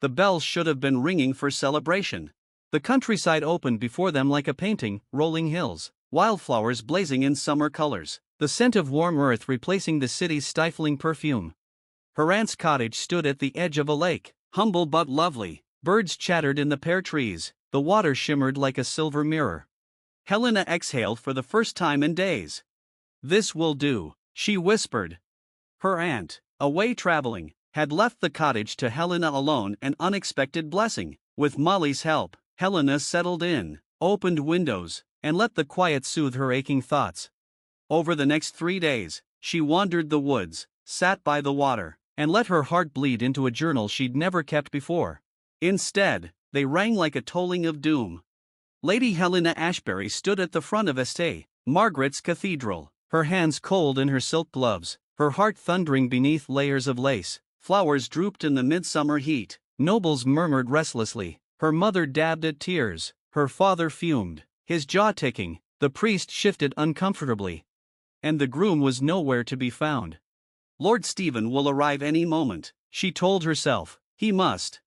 The bells should have been ringing for celebration. The countryside opened before them like a painting, rolling hills, wildflowers blazing in summer colors, the scent of warm earth replacing the city's stifling perfume. Her aunt's cottage stood at the edge of a lake, humble but lovely. Birds chattered in the pear trees, the water shimmered like a silver mirror. Helena exhaled for the first time in days. "This will do," she whispered. Her aunt, away traveling, had left the cottage to Helena alone, an unexpected blessing. With Molly's help, Helena settled in, opened windows, and let the quiet soothe her aching thoughts. Over the next 3 days, she wandered the woods, sat by the water, and let her heart bleed into a journal she'd never kept before. Instead, they rang like a tolling of doom. Lady Helena Ashbury stood at the front of St. Margaret's Cathedral, her hands cold in her silk gloves, her heart thundering beneath layers of lace. Flowers drooped in the midsummer heat, nobles murmured restlessly, her mother dabbed at tears, her father fumed, his jaw ticking, the priest shifted uncomfortably. And the groom was nowhere to be found. Lord Stephen will arrive any moment, she told herself, he must.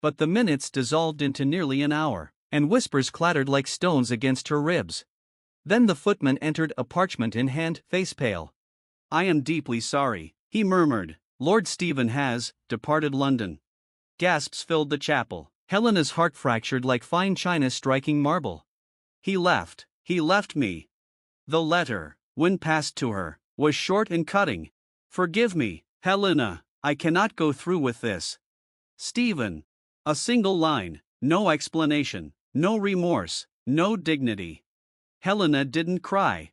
But the minutes dissolved into nearly an hour, and whispers clattered like stones against her ribs. Then the footman entered, a parchment in hand, face pale. "I am deeply sorry," he murmured. "Lord Stephen has departed London." Gasps filled the chapel, Helena's heart fractured like fine china striking marble. He left me." The letter, when passed to her, was short and cutting. "Forgive me, Helena, I cannot go through with this. Stephen." A single line, no explanation, no remorse, no dignity. Helena didn't cry.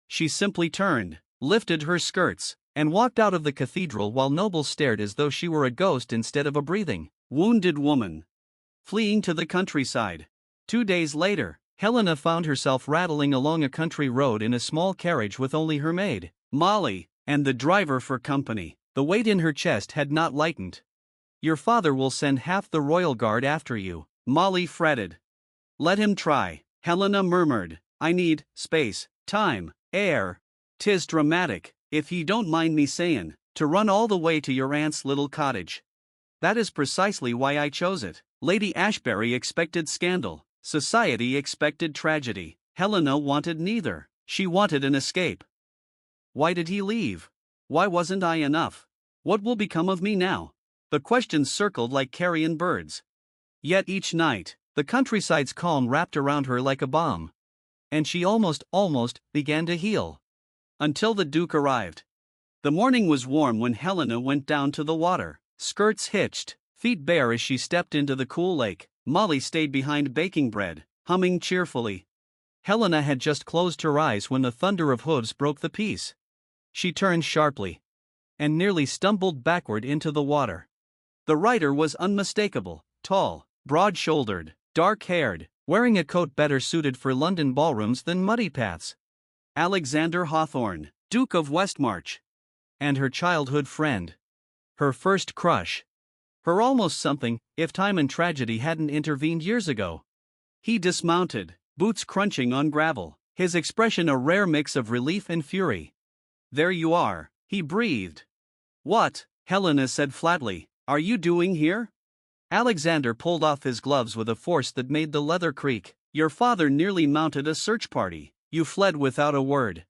She simply turned, lifted her skirts, and walked out of the cathedral while nobles stared as though she were a ghost instead of a breathing, wounded woman, fleeing to the countryside. 2 days later, Helena found herself rattling along a country road in a small carriage with only her maid, Molly, and the driver for company. The weight in her chest had not lightened. "Your father will send half the royal guard after you," Molly fretted. "Let him try," Helena murmured. "I need space, time, air. 'Tis dramatic, if ye don't mind me sayin', to run all the way to your aunt's little cottage. That is precisely why I chose it." Lady Ashbury expected scandal, society expected tragedy. Helena wanted neither. She wanted an escape. Why did he leave? Why wasn't I enough? What will become of me now? The questions circled like carrion birds. Yet each night, the countryside's calm wrapped around her like a balm. And she almost began to heal. Until the Duke arrived. The morning was warm when Helena went down to the water, skirts hitched, feet bare as she stepped into the cool lake. Molly stayed behind baking bread, humming cheerfully. Helena had just closed her eyes when the thunder of hooves broke the peace. She turned sharply and nearly stumbled backward into the water. The rider was unmistakable, tall, broad-shouldered, dark-haired, wearing a coat better suited for London ballrooms than muddy paths. Alexander Hawthorne, Duke of Westmarch. And her childhood friend. Her first crush. Her almost something, if time and tragedy hadn't intervened years ago. He dismounted, boots crunching on gravel, his expression a rare mix of relief and fury. "There you are," he breathed. "What," Helena said flatly, "are you doing here?" Alexander pulled off his gloves with a force that made the leather creak. "Your father nearly mounted a search party. You fled without a word.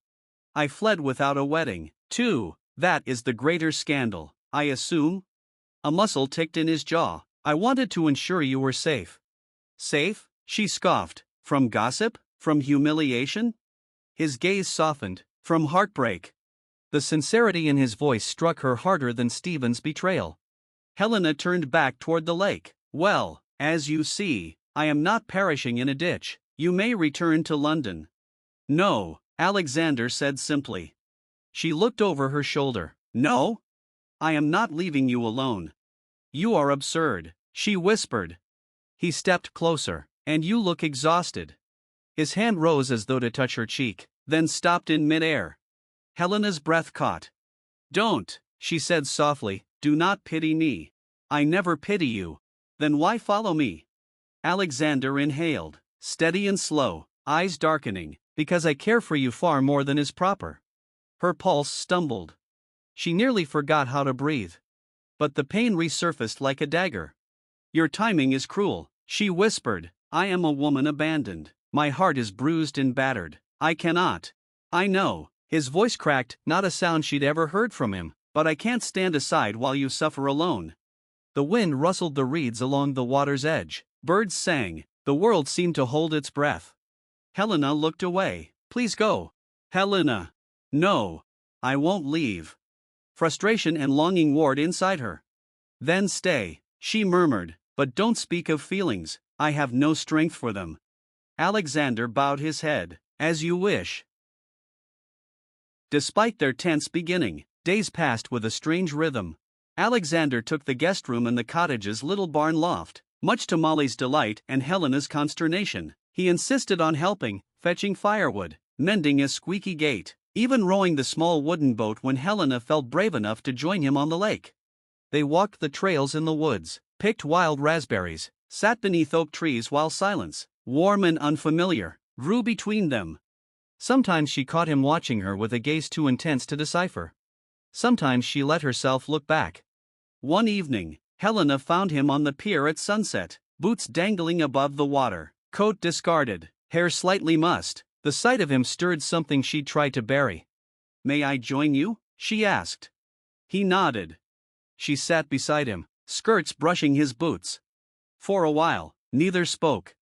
I fled without a wedding, too. That is the greater scandal, I assume?" A muscle ticked in his jaw. "I wanted to ensure you were safe." "Safe?" she scoffed. "From gossip? From humiliation?" His gaze softened. "From heartbreak." The sincerity in his voice struck her harder than Stephen's betrayal. Helena turned back toward the lake. "Well, as you see, I am not perishing in a ditch. You may return to London." "No," Alexander said simply. She looked over her shoulder. "No? I am not leaving you alone." "You are absurd," she whispered. He stepped closer. "And you look exhausted." His hand rose as though to touch her cheek, then stopped in midair. Helena's breath caught. "Don't," she said softly, "do not pity me. I never pity you. Then why follow me?" Alexander inhaled, steady and slow, eyes darkening. "Because I care for you far more than is proper." Her pulse stumbled. She nearly forgot how to breathe. But the pain resurfaced like a dagger. Your timing is cruel, she whispered. I am a woman abandoned. My heart is bruised and battered. I cannot. I know. His voice cracked, not a sound she'd ever heard from him. But I can't stand aside while you suffer alone. The wind rustled the reeds along the water's edge. Birds sang. The world seemed to hold its breath. Helena looked away. Please go. Helena. No. I won't leave. Frustration and longing warred inside her. Then stay, she murmured, but don't speak of feelings. I have no strength for them. Alexander bowed his head. As you wish. Despite their tense beginning, days passed with a strange rhythm. Alexander took the guest room in the cottage's little barn loft. Much to Molly's delight and Helena's consternation, he insisted on helping, fetching firewood, mending a squeaky gate, even rowing the small wooden boat when Helena felt brave enough to join him on the lake. They walked the trails in the woods, picked wild raspberries, sat beneath oak trees while silence, warm and unfamiliar, grew between them. Sometimes she caught him watching her with a gaze too intense to decipher. Sometimes she let herself look back. One evening, Helena found him on the pier at sunset, boots dangling above the water, coat discarded, hair slightly mussed. The sight of him stirred something she'd tried to bury. May I join you? She asked. He nodded. She sat beside him, skirts brushing his boots. For a while, neither spoke.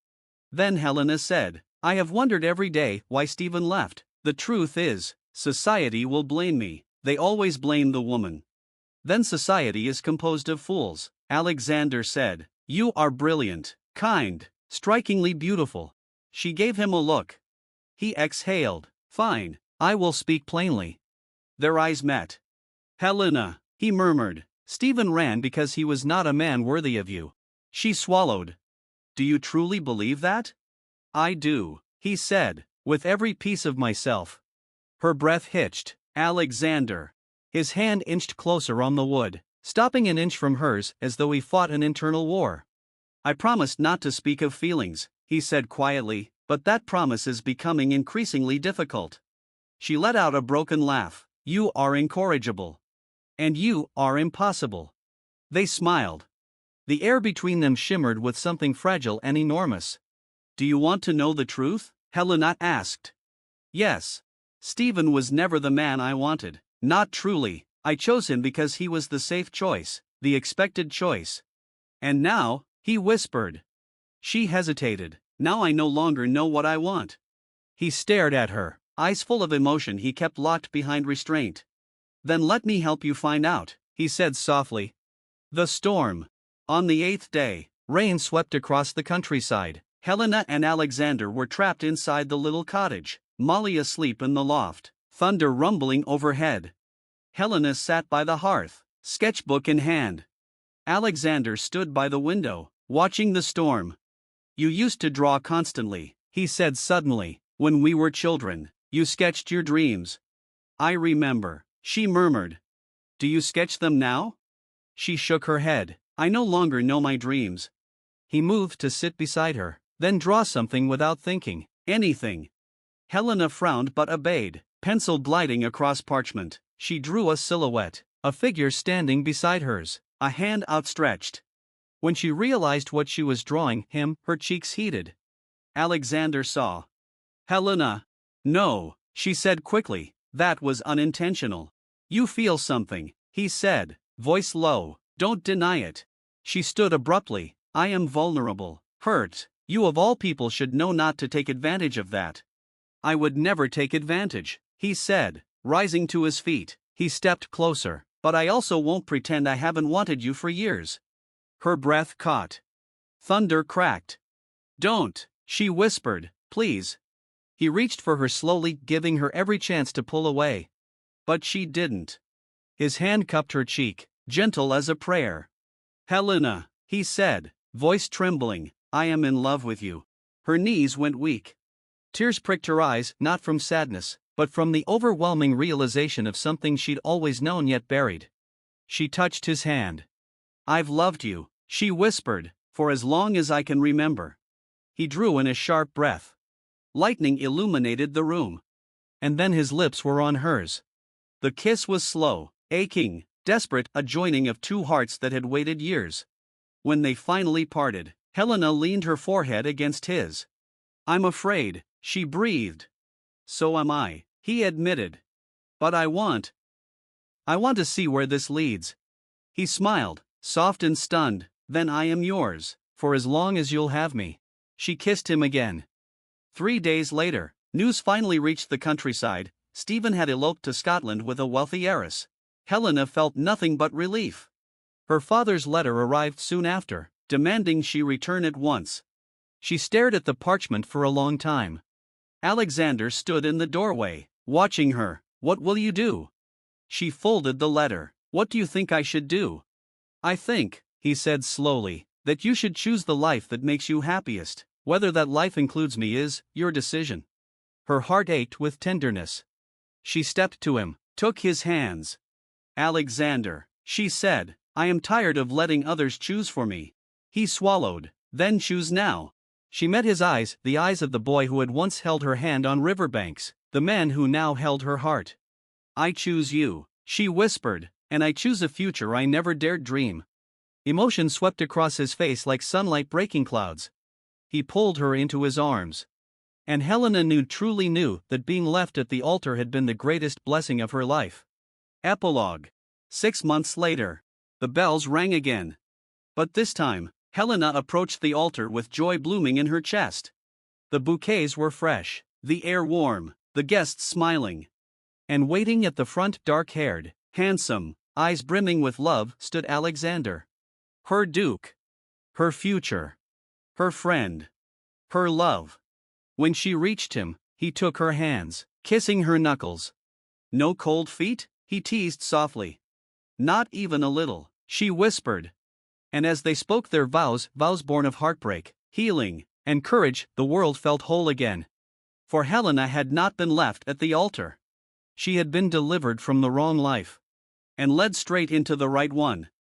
Then Helena said, I have wondered every day why Stephen left. The truth is, society will blame me. They always blame the woman. Then society is composed of fools, Alexander said. You are brilliant, kind, strikingly beautiful. She gave him a look. He exhaled. Fine, I will speak plainly. Their eyes met. Helena, he murmured. Stephen ran because he was not a man worthy of you. She swallowed. Do you truly believe that? I do, he said, with every piece of myself. Her breath hitched. Alexander. His hand inched closer on the wood, stopping an inch from hers as though he fought an internal war. I promised not to speak of feelings, he said quietly, but that promise is becoming increasingly difficult. She let out a broken laugh. You are incorrigible. And you are impossible. They smiled. The air between them shimmered with something fragile and enormous. Do you want to know the truth? Helena asked. Yes. Stephen was never the man I wanted. Not truly. I chose him because he was the safe choice, the expected choice. And now, he whispered. She hesitated. Now I no longer know what I want. He stared at her, eyes full of emotion he kept locked behind restraint. Then let me help you find out, he said softly. The storm. On the 8th day, rain swept across the countryside. Helena and Alexander were trapped inside the little cottage, Molly asleep in the loft, thunder rumbling overhead. Helena sat by the hearth, sketchbook in hand. Alexander stood by the window, watching the storm. You used to draw constantly, he said suddenly, when we were children. You sketched your dreams. I remember, she murmured. Do you sketch them now? She shook her head. I no longer know my dreams. He moved to sit beside her. Then draw something without thinking. Anything. Helena frowned but obeyed, pencil gliding across parchment. She drew a silhouette, a figure standing beside hers, a hand outstretched. When she realized what she was drawing, her cheeks heated. Alexander saw. Helena. No, she said quickly, that was unintentional. You feel something, he said, voice low. Don't deny it. She stood abruptly. I am vulnerable, hurt. You of all people should know not to take advantage of that. I would never take advantage, he said, rising to his feet. He stepped closer. But I also won't pretend I haven't wanted you for years. Her breath caught. Thunder cracked. Don't, she whispered, please. He reached for her slowly, giving her every chance to pull away. But she didn't. His hand cupped her cheek, gentle as a prayer. Helena, he said, voice trembling, I am in love with you. Her knees went weak. Tears pricked her eyes, not from sadness, but from the overwhelming realization of something she'd always known yet buried. She touched his hand. I've loved you, she whispered, for as long as I can remember. He drew in a sharp breath. Lightning illuminated the room. And then his lips were on hers. The kiss was slow, aching, desperate, a joining of two hearts that had waited years. When they finally parted, Helena leaned her forehead against his. "I'm afraid," she breathed. "So am I," he admitted. "But I want to see where this leads." He smiled, soft and stunned. "Then I am yours, for as long as you'll have me." She kissed him again. 3 days later, news finally reached the countryside. Stephen had eloped to Scotland with a wealthy heiress. Helena felt nothing but relief. Her father's letter arrived soon after, demanding she return at once. She stared at the parchment for a long time. Alexander stood in the doorway, watching her. "What will you do?" She folded the letter. "What do you think I should do?" "I think," he said slowly, "that you should choose the life that makes you happiest. Whether that life includes me is your decision." Her heart ached with tenderness. She stepped to him, took his hands. "Alexander," she said, "I am tired of letting others choose for me." He swallowed. "Then choose now." She met his eyes, the eyes of the boy who had once held her hand on riverbanks, the man who now held her heart. "I choose you," she whispered, "and I choose a future I never dared dream." Emotion swept across his face like sunlight breaking clouds. He pulled her into his arms. And Helena truly knew that being left at the altar had been the greatest blessing of her life. Epilogue. 6 months later. The bells rang again. But this time, Helena approached the altar with joy blooming in her chest. The bouquets were fresh, the air warm, the guests smiling. And waiting at the front, dark-haired, handsome, eyes brimming with love, stood Alexander. Her duke. Her future. Her friend. Her love. When she reached him, he took her hands, kissing her knuckles. "No cold feet?" he teased softly. "Not even a little," she whispered. And as they spoke their vows born of heartbreak, healing, and courage, the world felt whole again. For Helena had not been left at the altar. She had been delivered from the wrong life and led straight into the right one.